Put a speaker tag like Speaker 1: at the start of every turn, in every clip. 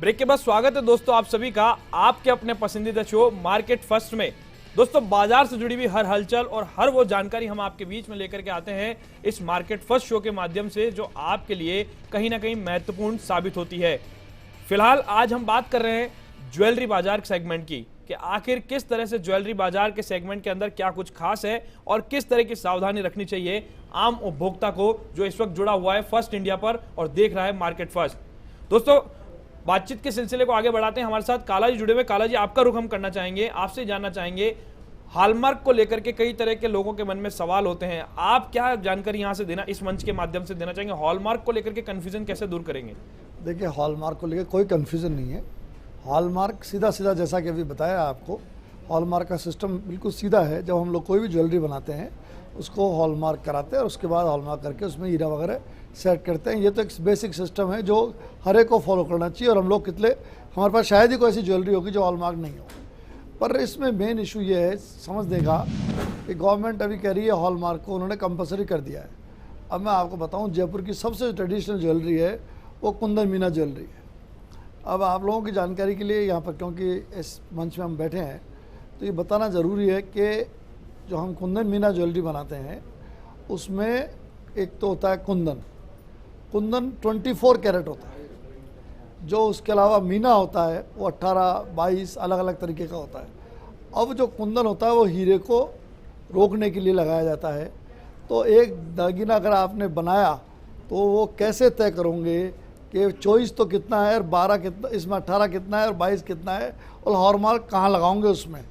Speaker 1: Break के बाद स्वागत है दोस्तों आप सभी का आपके अपने पसंदीदा शो मार्केट फर्स्ट में। दोस्तों बाजार से जुड़ी हुई हर हलचल और हर वो जानकारी हम आपके बीच में लेकर के आते हैं इस मार्केट फर्स्ट शो के माध्यम से, जो आपके लिए कहीं ना कहीं महत्वपूर्ण साबित होती है। फिलहाल आज हम बात कर रहे हैं ज्वेलरी बाजार सेगमेंट की कि आखिर किस तरह से ज्वेलरी बाजार के सेगमेंट के अंदर क्या कुछ खास है और किस तरह की सावधानी रखनी चाहिए आम उपभोक्ता को जो इस वक्त जुड़ा हुआ है फर्स्ट इंडिया पर और देख रहा है मार्केट फर्स्ट। दोस्तों बातचीत के सिलसिले को आगे बढ़ाते हैं, हमारे साथ काला जी जुड़े हुए। काला जी, आपका रुख हम करना चाहेंगे, आपसे जानना चाहेंगे हॉलमार्क को लेकर के कई तरह के लोगों के मन में सवाल होते हैं, आप क्या जानकारी यहां से देना इस मंच के माध्यम से देना चाहेंगे? हॉलमार्क को लेकर के कंफ्यूजन कैसे दूर करेंगे?
Speaker 2: देखिए, हॉलमार्क को लेकर कोई कंफ्यूजन नहीं है। हॉलमार्क सीधा सीधा जैसा कि अभी बताया आपको, हॉलमार्क का सिस्टम बिल्कुल सीधा है। जब हम लोग कोई भी ज्वेलरी बनाते हैं उसको हॉलमार्क कराते हैं और उसके बाद हॉलमार्क करके उसमें हीरा वगैरह सेट करते हैं। ये तो एक बेसिक सिस्टम है जो हर एक को फॉलो करना चाहिए। और हम लोग कितने, हमारे पास शायद ही कोई ऐसी ज्वेलरी होगी जो हॉलमार्क नहीं हो। पर इसमें मेन इशू ये है समझने का कि गवर्नमेंट अभी कह रही है हॉलमार्क को उन्होंने कंपलसरी कर दिया है। अब मैं आपको बताऊं, जयपुर की सबसे ट्रेडिशनल ज्वेलरी है वो कुंदन मीना ज्वेलरी है। अब आप लोगों की जानकारी के लिए यहाँ पर, क्योंकि इस मंच में हम बैठे हैं, तो ये बताना ज़रूरी है कि जो हम कुंदन मीना ज्वेलरी बनाते हैं उसमें एक तो होता है कुंदन 24 कैरेट होता है, जो उसके अलावा मीना होता है वो 18-22 अलग अलग तरीके का होता है। अब जो कुंदन होता है वो हीरे को रोकने के लिए लगाया जाता है। तो एक दागिना अगर आपने बनाया तो वो कैसे तय करोगे कि 24 तो कितना है और 12 कितना, इसमें 18 कितना है और 22 कितना है, और हॉलमार्क कहाँ लगाओगे उसमें।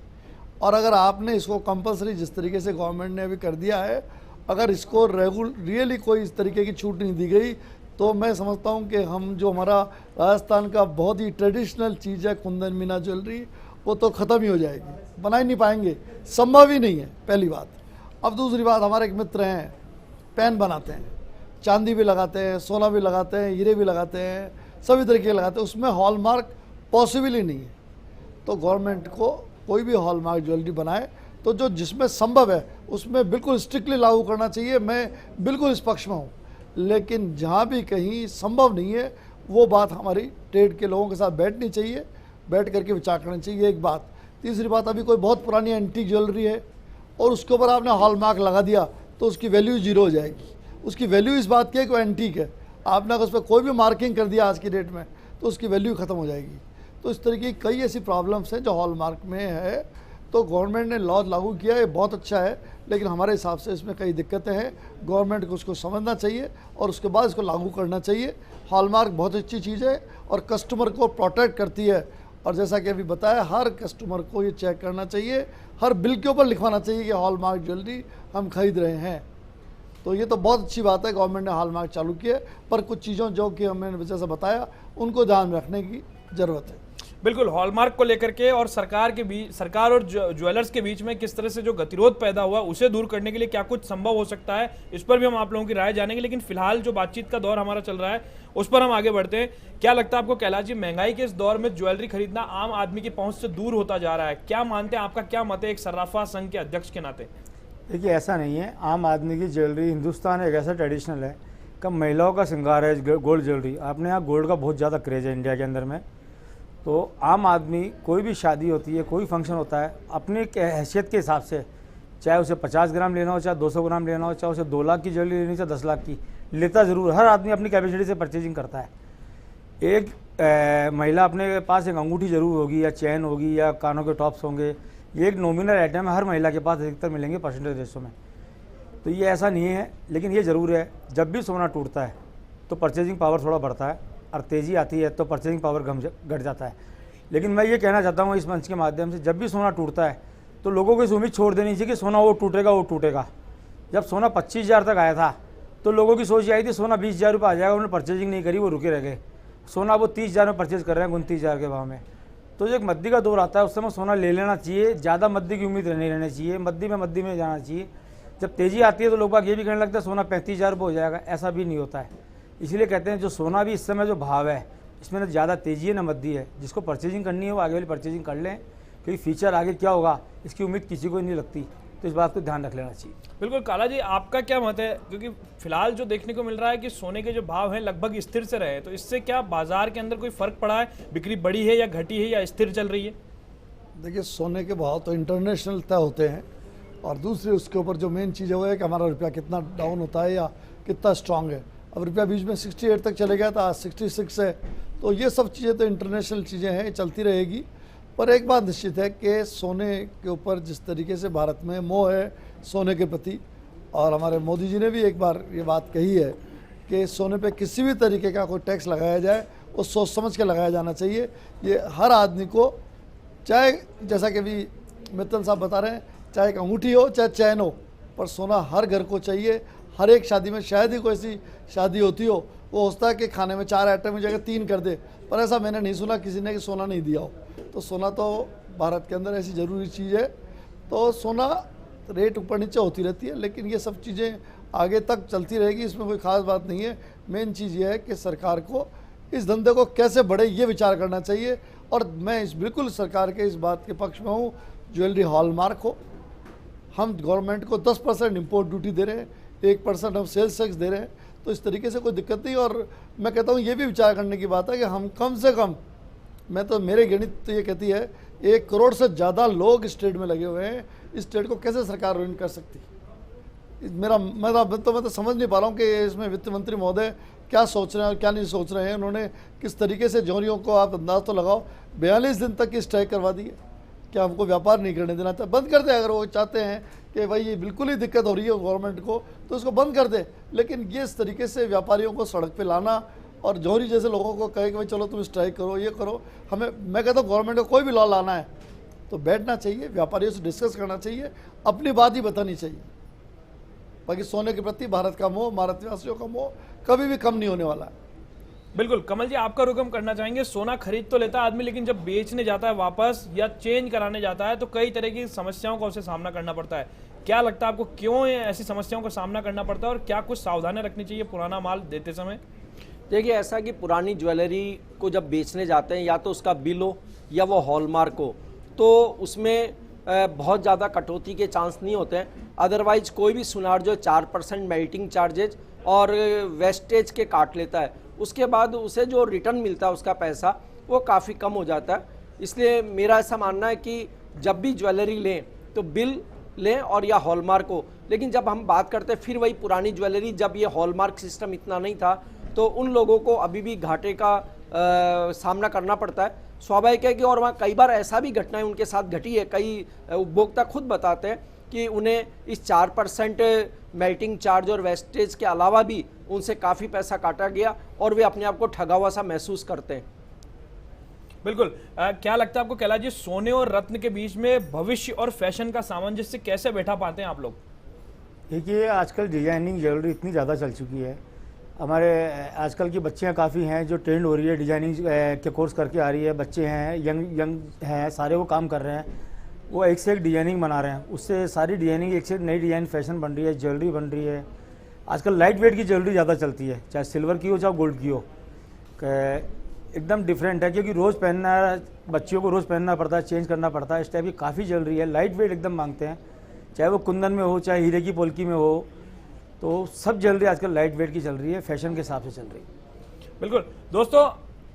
Speaker 2: और अगर आपने इसको कंपलसरी जिस तरीके से गवर्नमेंट ने अभी कर दिया है, अगर इसको रियली कोई इस तरीके की छूट नहीं दी गई तो मैं समझता हूं कि हम जो हमारा राजस्थान का बहुत ही ट्रेडिशनल चीज़ है कुंदन मीना ज्वेलरी, वो तो ख़त्म ही हो जाएगी, बना ही नहीं पाएंगे, संभव ही नहीं है, पहली बात। अब दूसरी बात, हमारे एक मित्र हैं पेन बनाते हैं, चांदी भी लगाते हैं, सोना भी लगाते हैं, हीरे भी लगाते हैं, सभी तरीके लगाते हैं, उसमें हॉलमार्क पॉसिबल ही नहीं है। तो गवर्नमेंट को कोई भी हॉलमार्क ज्वेलरी बनाए तो जो जिसमें संभव है उसमें बिल्कुल स्ट्रिक्टली लागू करना चाहिए। मैं बिल्कुल इस पक्ष में हूँ, लेकिन जहाँ भी कहीं संभव नहीं है वो बात हमारी ट्रेड के लोगों के साथ बैठनी चाहिए, बैठ करके विचार करना चाहिए, एक बात। तीसरी बात, अभी कोई बहुत पुरानी एंटीक ज्वेलरी है और उसके ऊपर आपने हॉलमार्क लगा दिया तो उसकी वैल्यू जीरो हो जाएगी। उसकी वैल्यू इस बात की है कि वो एंटीक है, आपने अगर उस पर कोई भी मार्किंग कर दिया आज की डेट में तो उसकी वैल्यू ख़त्म हो जाएगी। तो इस तरीके की कई ऐसी प्रॉब्लम्स हैं जो हॉलमार्क में है। तो गवर्नमेंट ने लॉ लागू किया है, बहुत अच्छा है, लेकिन हमारे हिसाब से इसमें कई दिक्कतें हैं। गवर्नमेंट को उसको समझना चाहिए और उसके बाद इसको लागू करना चाहिए। हॉलमार्क बहुत अच्छी चीज़ है और कस्टमर को प्रोटेक्ट करती है। और जैसा कि अभी बताया, हर कस्टमर को ये चेक करना चाहिए, हर बिल के ऊपर लिखवाना चाहिए कि हॉलमार्क ज्वेलरी हम खरीद रहे हैं। तो ये तो बहुत अच्छी बात है, गवर्नमेंट ने हॉलमार्क चालू किया, पर कुछ चीज़ों जो कि हमने जैसा बताया उनको ध्यान में रखने की ज़रूरत है।
Speaker 1: बिल्कुल, हॉलमार्क को लेकर के और सरकार और ज्वेलर्स के बीच में किस तरह से जो गतिरोध पैदा हुआ उसे दूर करने के लिए क्या कुछ संभव हो सकता है, इस पर भी हम आप लोगों की राय जानेंगे। लेकिन फिलहाल जो बातचीत का दौर हमारा चल रहा है उस पर हम आगे बढ़ते हैं। क्या लगता है आपको कैलाश जी, महंगाई के इस दौर में ज्वेलरी खरीदना आम आदमी की पहुंच से दूर होता जा रहा है, क्या मानते हैं, आपका क्या मत है एक सर्राफा संघ के अध्यक्ष के नाते?
Speaker 3: देखिए, ऐसा नहीं है। आम आदमी की ज्वेलरी, हिंदुस्तान एक ऐसा ट्रेडिशनल है कि महिलाओं का श्रृंगार है गोल्ड ज्वेलरी। आपने यहाँ गोल्ड का बहुत ज़्यादा क्रेज़ है इंडिया के अंदर में। तो आम आदमी, कोई भी शादी होती है, कोई फंक्शन होता है, अपनी हैसियत के हिसाब से, चाहे उसे 50 ग्राम लेना हो, चाहे 200 ग्राम लेना हो, चाहे उसे 2 लाख की ज्वेलरी लेनी, चाहे 10 लाख की, लेता ज़रूर। हर आदमी अपनी कैपेसिटी से परचेजिंग करता है। एक महिला अपने पास एक अंगूठी ज़रूर होगी, या चैन होगी, या कानों के टॉप्स होंगे। ये एक नॉमिनल आइटम है, हर महिला के पास अधिकतर मिलेंगे परसेंटेज रेशो में। तो ये ऐसा नहीं है, लेकिन ये ज़रूर है, जब भी सोना टूटता है तो परचेजिंग पावर थोड़ा बढ़ता है, और तेज़ी आती है तो परचेजिंग पावर घट जाता है। लेकिन मैं ये कहना चाहता हूँ इस मंच के माध्यम से, जब भी सोना टूटता है तो लोगों को इस उम्मीद छोड़ देनी चाहिए कि सोना वो टूटेगा। जब सोना 25,000 तक आया था तो लोगों की सोच ये आई थी सोना 20,000 रुपये आ जाएगा, उन्होंने परचेजिंग नहीं करी, वो रुके रह गए। सोना वो 30,000 में परचेज कर रहे हैं, 29,000 के भाव में। तो जो एक मद्दी का दौर आता है उस समय सोना ले लेना चाहिए, ज़्यादा मद्दी की उम्मीद नहीं रहनी चाहिए, मद्दी में जाना चाहिए। जब तेज़ी आती है तो लोग बाग ये भी कहने लगता है सोना 35,000 रुपये हो जाएगा, ऐसा भी नहीं होता है। इसलिए कहते हैं जो सोना भी इस समय जो भाव है इसमें ना ज़्यादा तेज़ी है ना मद्दी है। जिसको परचेजिंग करनी है वो आगे वाली परचेजिंग कर लें, क्योंकि फ्यूचर आगे क्या होगा इसकी उम्मीद किसी को नहीं लगती। तो इस बात को ध्यान रख लेना चाहिए।
Speaker 1: बिल्कुल काला जी, आपका क्या मत है, क्योंकि फिलहाल जो देखने को मिल रहा है कि सोने के जो भाव हैं लगभग स्थिर से रहे हैं, तो इससे क्या बाजार के अंदर कोई फर्क पड़ा है, बिक्री बढ़ी है या घटी है या स्थिर चल रही है?
Speaker 2: देखिए, सोने के भाव तो इंटरनेशनल तय होते हैं, और दूसरी उसके ऊपर जो मेन चीज़ है वो है कि हमारा रुपया कितना डाउन होता है या कितना स्ट्रांग है। अब रुपया बीच में 68 तक चले गया था, आज 66 है, तो ये सब चीज़ें तो इंटरनेशनल चीज़ें हैं, चलती रहेगी। पर एक बात निश्चित है कि सोने के ऊपर जिस तरीके से भारत में मोह है सोने के प्रति, और हमारे मोदी जी ने भी एक बार ये बात कही है कि सोने पे किसी भी तरीके का कोई टैक्स लगाया जाए वो सोच समझ के लगाया जाना चाहिए। ये हर आदमी को, चाहे जैसा कि भी मित्तल साहब बता रहे हैं, चाहे एक अंगूठी हो चाहे चैन हो, पर सोना हर घर को चाहिए। हर एक शादी में, शायद ही कोई ऐसी शादी होती हो वो होता है कि खाने में 4 आइटम की जगह 3 कर दे, पर ऐसा मैंने नहीं सुना किसी ने कि सोना नहीं दिया हो। तो सोना तो भारत के अंदर ऐसी ज़रूरी चीज़ है। तो सोना रेट ऊपर नीचे होती रहती है, लेकिन ये सब चीज़ें आगे तक चलती रहेगी, इसमें कोई ख़ास बात नहीं है। मेन चीज़ ये है कि सरकार को इस धंधे को कैसे बढ़े ये विचार करना चाहिए। और मैं बिल्कुल सरकार के इस बात के पक्ष में हूँ, ज्वेलरी हॉलमार्क हो। हम गवर्नमेंट को 10% इम्पोर्ट ड्यूटी दे रहे हैं, 1% हम सेल्स टैक्स दे रहे हैं, तो इस तरीके से कोई दिक्कत नहीं। और मैं कहता हूँ ये भी विचार करने की बात है कि हम कम से कम, मैं तो मेरे गणित तो ये कहती है 1 करोड़ से ज़्यादा लोग स्टेट में लगे हुए हैं। इस स्टेट को कैसे सरकार रुइन कर सकती? मैं तो समझ नहीं पा रहा हूँ कि इसमें वित्त मंत्री महोदय क्या सोच रहे हैं और क्या नहीं सोच रहे हैं। उन्होंने किस तरीके से जौहरियों को, आप अंदाज तो लगाओ, 42 दिन तक की स्ट्राइक करवा दी है। क्या हमको व्यापार नहीं करने देना था? बंद कर दे। अगर वो चाहते हैं कि भाई ये बिल्कुल ही दिक्कत हो रही है गवर्नमेंट को, तो उसको बंद कर दे। लेकिन ये इस तरीके से व्यापारियों को सड़क पे लाना और जौहरी जैसे लोगों को कहे कि भाई चलो तुम स्ट्राइक करो, ये करो, मैं कहता हूँ गवर्नमेंट को कोई भी लॉ लाना है तो बैठना चाहिए, व्यापारियों से डिस्कस करना चाहिए, अपनी बात ही बतानी चाहिए। बाकी सोने के प्रति भारत का मोह, भारतवासियों का मोह कभी भी कम नहीं होने वाला है।
Speaker 1: बिल्कुल कमल जी, आपका रुख हम करना चाहेंगे। सोना खरीद तो लेता है आदमी, लेकिन जब बेचने जाता है वापस या चेंज कराने जाता है तो कई तरह की समस्याओं का उसे सामना करना पड़ता है। क्या लगता है आपको, क्यों ऐसी समस्याओं का सामना करना पड़ता है और क्या कुछ सावधानी रखनी चाहिए पुराना माल देते समय?
Speaker 4: देखिए, ऐसा कि पुरानी ज्वेलरी को जब बेचने जाते हैं, या तो उसका बिल हो या वो हॉलमार्क हो, तो उसमें बहुत ज़्यादा कटौती के चांस नहीं होते हैं। अदरवाइज कोई भी सुनार जो 4% मेल्टिंग चार्जेज और वेस्टेज के काट लेता है, उसके बाद उसे जो रिटर्न मिलता है उसका पैसा वो काफ़ी कम हो जाता है। इसलिए मेरा ऐसा मानना है कि जब भी ज्वेलरी लें तो बिल लें और या हॉलमार्क हो। लेकिन जब हम बात करते हैं फिर वही पुरानी ज्वेलरी, जब ये हॉलमार्क सिस्टम इतना नहीं था तो उन लोगों को अभी भी घाटे का सामना करना पड़ता है, स्वाभाविक है कि। और वहाँ कई बार ऐसा भी घटनाएं उनके साथ घटी है, कई उपभोक्ता खुद बताते हैं कि उन्हें इस 4% मेल्टिंग चार्ज और वेस्टेज के अलावा भी उनसे काफ़ी पैसा काटा गया और वे अपने आप को ठगा हुआ सा महसूस करते हैं।
Speaker 1: बिल्कुल। क्या लगता है आपको कैलाश जी, सोने और रत्न के बीच में भविष्य और फैशन का सामंजस्य कैसे बैठा पाते हैं आप लोग?
Speaker 3: देखिए, आजकल डिजाइनिंग ज्वेलरी इतनी ज़्यादा चल चुकी है। हमारे आजकल की बच्चियां काफ़ी हैं जो ट्रेंड हो रही है, डिजाइनिंग के कोर्स करके आ रही है। बच्चे हैं, यंग हैं, सारे वो काम कर रहे हैं, वो एक से एक डिजाइनिंग बना रहे हैं, उससे सारी डिजाइनिंग एक से एक नई डिजाइन फैशन बन रही है, ज्वेलरी बन रही है। आजकल लाइट वेट की ज्वेलरी ज़्यादा चलती है, चाहे सिल्वर की हो चाहे गोल्ड की हो, एकदम डिफरेंट है, क्योंकि रोज़ पहनना, बच्चियों को रोज़ पहनना पड़ता है, चेंज करना पड़ता है। इस टाइप की काफ़ी ज्वेलरी है, लाइट वेट एकदम मांगते हैं, चाहे वो कुंदन में हो चाहे हीरे की पोल्की में हो। तो सब ज्वेलरी आजकल लाइट वेट की चल रही है, फैशन के हिसाब से चल रही है।
Speaker 1: बिल्कुल दोस्तों,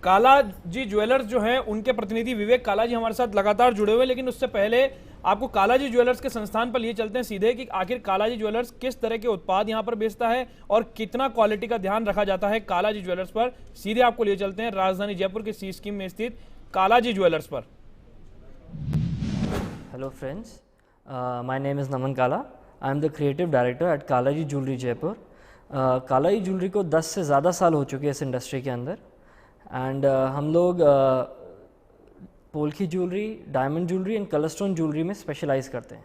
Speaker 1: काला जी ज्वेलर्स जो हैं उनके प्रतिनिधि विवेक काला जी हमारे साथ लगातार जुड़े हुए, लेकिन उससे पहले आपको काला जी ज्वेलर्स के संस्थान पर लिए चलते हैं सीधे कि आखिर काला जी ज्वेलर्स किस तरह के उत्पाद यहां पर बेचता है और कितना क्वालिटी का ध्यान रखा जाता है काला जी ज्वेलर्स पर। सीधे आपको लिए चलते हैं राजधानी जयपुर के सी स्कीम में स्थित काला जी ज्वेलर्स पर।
Speaker 5: Hello friends, my name is Naman Kala. I am the creative director at Kala ji jewellery Jaipur. काला जी ज्वेलरी को 10 से ज़्यादा साल हो चुके हैं इस इंडस्ट्री के अंदर। एंड हम लोग polki jewellery, diamond jewellery and colour stone jewellery में स्पेशलाइज करते हैं।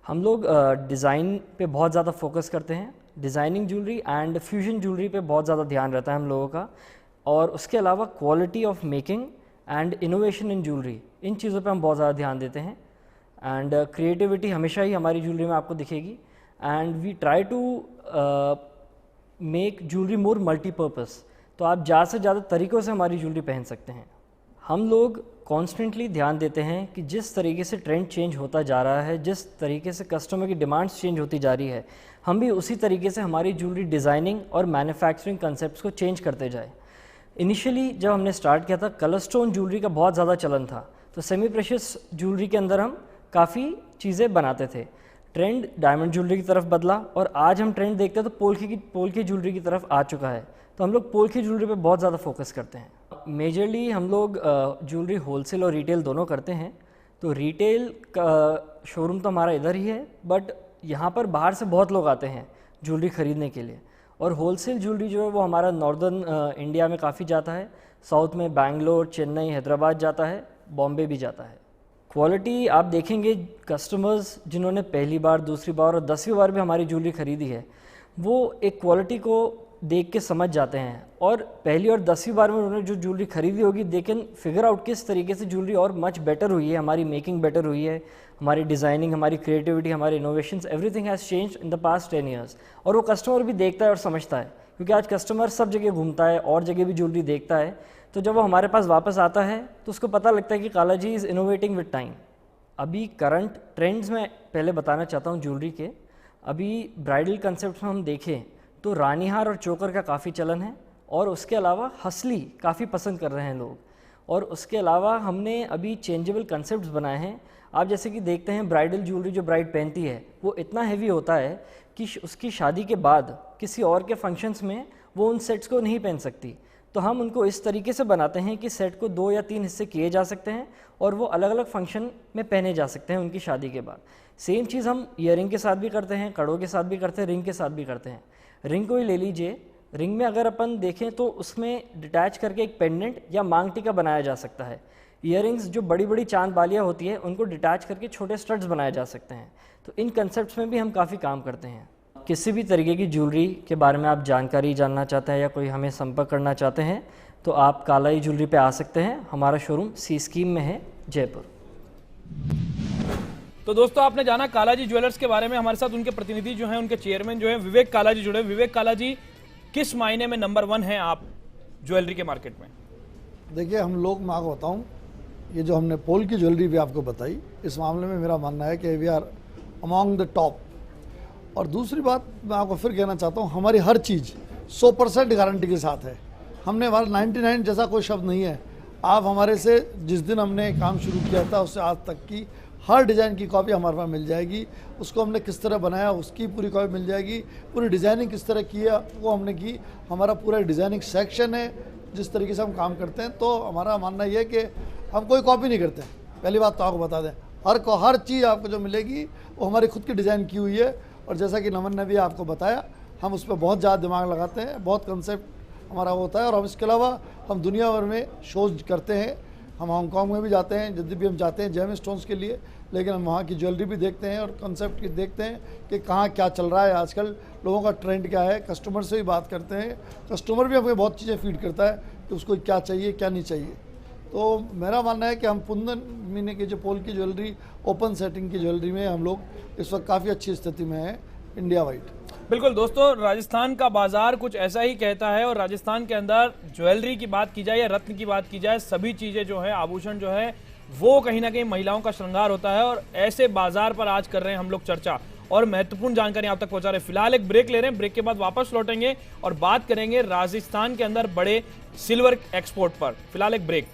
Speaker 5: हम लोग डिज़ाइन पे बहुत ज़्यादा फोकस करते हैं, designing jewellery and fusion jewellery पे बहुत ज़्यादा ध्यान रहता है हम लोगों का। और उसके अलावा quality of making and innovation in jewellery, इन चीज़ों पे हम बहुत ज़्यादा ध्यान देते हैं। एंड क्रिएटिविटी हमेशा ही हमारी ज्वेलरी में आपको दिखेगी। And we try to make jewellery more multipurpose, तो आप ज़्यादा से ज़्यादा तरीक़ों से हमारी ज्वेलरी पहन सकते हैं। हम लोग कॉन्स्टेंटली ध्यान देते हैं कि जिस तरीके से ट्रेंड चेंज होता जा रहा है, जिस तरीके से कस्टमर की डिमांड्स चेंज होती जा रही है, हम भी उसी तरीके से हमारी ज्वेलरी डिज़ाइनिंग और मैन्युफैक्चरिंग कंसेप्ट्स को चेंज करते जाए। इनिशियली जब हमने स्टार्ट किया था, कलर स्टोन ज्वेलरी का बहुत ज़्यादा चलन था, तो सेमी प्रेशियस ज्वेलरी के अंदर हम काफ़ी चीज़ें बनाते थे। ट्रेंड डायमंड ज्वेलरी की तरफ बदला और आज हम ट्रेंड देखते हैं तो पोल की ज्वेलरी की तरफ आ चुका है। तो हम लोग पोल की ज्वेलरी पे बहुत ज़्यादा फोकस करते हैं। मेजरली हम लोग ज्वेलरी होलसेल और रिटेल दोनों करते हैं। तो रिटेल का शोरूम तो हमारा इधर ही है, बट यहाँ पर बाहर से बहुत लोग आते हैं ज्वेलरी ख़रीदने के लिए। और होलसेल ज्वेलरी जो है वो हमारा नॉर्दर्न इंडिया में काफ़ी जाता है, साउथ में बैंगलोर, चेन्नई, हैदराबाद जाता है, बॉम्बे भी जाता है। क्वालिटी आप देखेंगे, कस्टमर्स जिन्होंने पहली बार, दूसरी बार और 10वीं बार भी हमारी ज्वेलरी ख़रीदी है, वो एक क्वालिटी को देख के समझ जाते हैं। और पहली और 10वीं बार में उन्होंने जो ज्वेलरी खरीदी होगी, दे कैन फिगर आउट किस तरीके से ज्वेलरी और मच बेटर हुई है, हमारी मेकिंग बेटर हुई है, हमारी डिज़ाइनिंग, हमारी क्रिएटिविटी, हमारे innovations, everything has changed in the past 10 years. और वो कस्टमर भी देखता है और समझता है, क्योंकि आज कस्टमर सब जगह घूमता है और जगह भी ज्वेलरी देखता है। तो जब वो हमारे पास वापस आता है तो उसको पता लगता है कि Kalaji is innovating with time. अभी करंट ट्रेंड्स में पहले बताना चाहता हूँ ज्वेलरी के। अभी ब्राइडल कंसेप्ट में हम देखें तो रानी हार और चोकर का काफ़ी चलन है, और उसके अलावा हसली काफ़ी पसंद कर रहे हैं लोग। और उसके अलावा हमने अभी चेंजेबल कंसेप्ट्स बनाए हैं। आप जैसे कि देखते हैं, ब्राइडल ज्वेलरी जो ब्राइड पहनती है वो इतना हैवी होता है कि उसकी शादी के बाद किसी और के फंक्शंस में वो उन सेट्स को नहीं पहन सकती। तो हम उनको इस तरीके से बनाते हैं कि सेट को 2 या 3 हिस्से किए जा सकते हैं और वो अलग अलग फंक्शन में पहने जा सकते हैं उनकी शादी के बाद। सेम चीज़ हम ईयरिंग के साथ भी करते हैं, कड़ों के साथ भी करते हैं, रिंग के साथ भी करते हैं। रिंग को ही ले लीजिए, रिंग में अगर अपन देखें तो उसमें डिटैच करके एक पेंडेंट या मांग टीका बनाया जा सकता है। ईयरिंग्स जो बड़ी बड़ी चांद बालियाँ होती है, उनको डिटैच करके छोटे स्टड्स बनाए जा सकते हैं। तो इन कंसेप्ट्स में भी हम काफ़ी काम करते हैं। किसी भी तरीके की ज्वेलरी के बारे में आप जानकारी जानना चाहते हैं या कोई हमें संपर्क करना चाहते हैं तो आप कालाई ज्वेलरी पे आ सकते हैं। हमारा शोरूम सी स्कीम में है, जयपुर।
Speaker 1: तो दोस्तों, आपने जाना कालाजी ज्वेलर्स के बारे में। हमारे साथ उनके प्रतिनिधि जो हैं, उनके चेयरमैन जो हैं विवेक कालाजी जुड़े। विवेक कालाजी, किस मायने में नंबर 1 हैं आप ज्वेलरी के मार्केट में?
Speaker 2: देखिए, हम लोग, मैं आपको बताऊँ, ये जो हमने पोल की ज्वेलरी भी आपको बताई, इस मामले में मेरा मानना है कि we are among the top. और दूसरी बात मैं आपको फिर कहना चाहता हूँ, हमारी हर चीज़ 100% गारंटी के साथ है। हमने हमारा 99 जैसा कोई शब्द नहीं है। आप हमारे से जिस दिन हमने काम शुरू किया था उससे आज तक की हर डिज़ाइन की कॉपी हमारे पास मिल जाएगी। उसको हमने किस तरह बनाया उसकी पूरी कॉपी मिल जाएगी। पूरी डिज़ाइनिंग किस तरह की है वो हमने की। हमारा पूरा डिज़ाइनिंग सेक्शन है, जिस तरीके से हम काम करते हैं। तो हमारा मानना ये है कि हम कोई कॉपी नहीं करते हैं। पहली बात तो आपको बता दें, हर चीज़ आपको जो मिलेगी वो हमारी खुद की डिज़ाइन की हुई है। और जैसा कि नमन ने भी आपको बताया, हम उस पर बहुत ज़्यादा दिमाग लगाते हैं, बहुत कंसेप्ट हमारा होता है। और हम इसके अलावा हम दुनिया भर में शोज करते हैं। हम हांगकॉन्ग में भी जाते हैं, जब भी हम जाते हैं जेम स्टोन्स के लिए, लेकिन हम वहाँ की ज्वेलरी भी देखते हैं और कंसेप्ट की देखते हैं कि कहाँ क्या चल रहा है आजकल, लोगों का ट्रेंड क्या है। कस्टमर से भी बात करते हैं, कस्टमर भी हमें बहुत चीज़ें फीड करता है कि उसको क्या चाहिए क्या नहीं चाहिए। तो मेरा मानना है कि हम 15 महीने की जो पोल की ज्वेलरी, ओपन सेटिंग की ज्वेलरी में हम लोग इस वक्त काफ़ी अच्छी स्थिति में हैं इंडिया वाइड।
Speaker 1: बिल्कुल दोस्तों, राजस्थान का बाजार कुछ ऐसा ही कहता है। और राजस्थान के अंदर ज्वेलरी की बात की जाए या रत्न की बात की जाए, सभी चीज़ें जो है, आभूषण जो है, वो कहीं ना कहीं महिलाओं का श्रृंगार होता है। और ऐसे बाजार पर आज कर रहे हैं हम लोग चर्चा और महत्वपूर्ण जानकारी आप तक पहुंचा रहे हैं। फिलहाल एक ब्रेक ले रहे हैं, ब्रेक के बाद वापस लौटेंगे और बात करेंगे राजस्थान के अंदर बड़े सिल्वर एक्सपोर्ट पर। फिलहाल एक ब्रेक।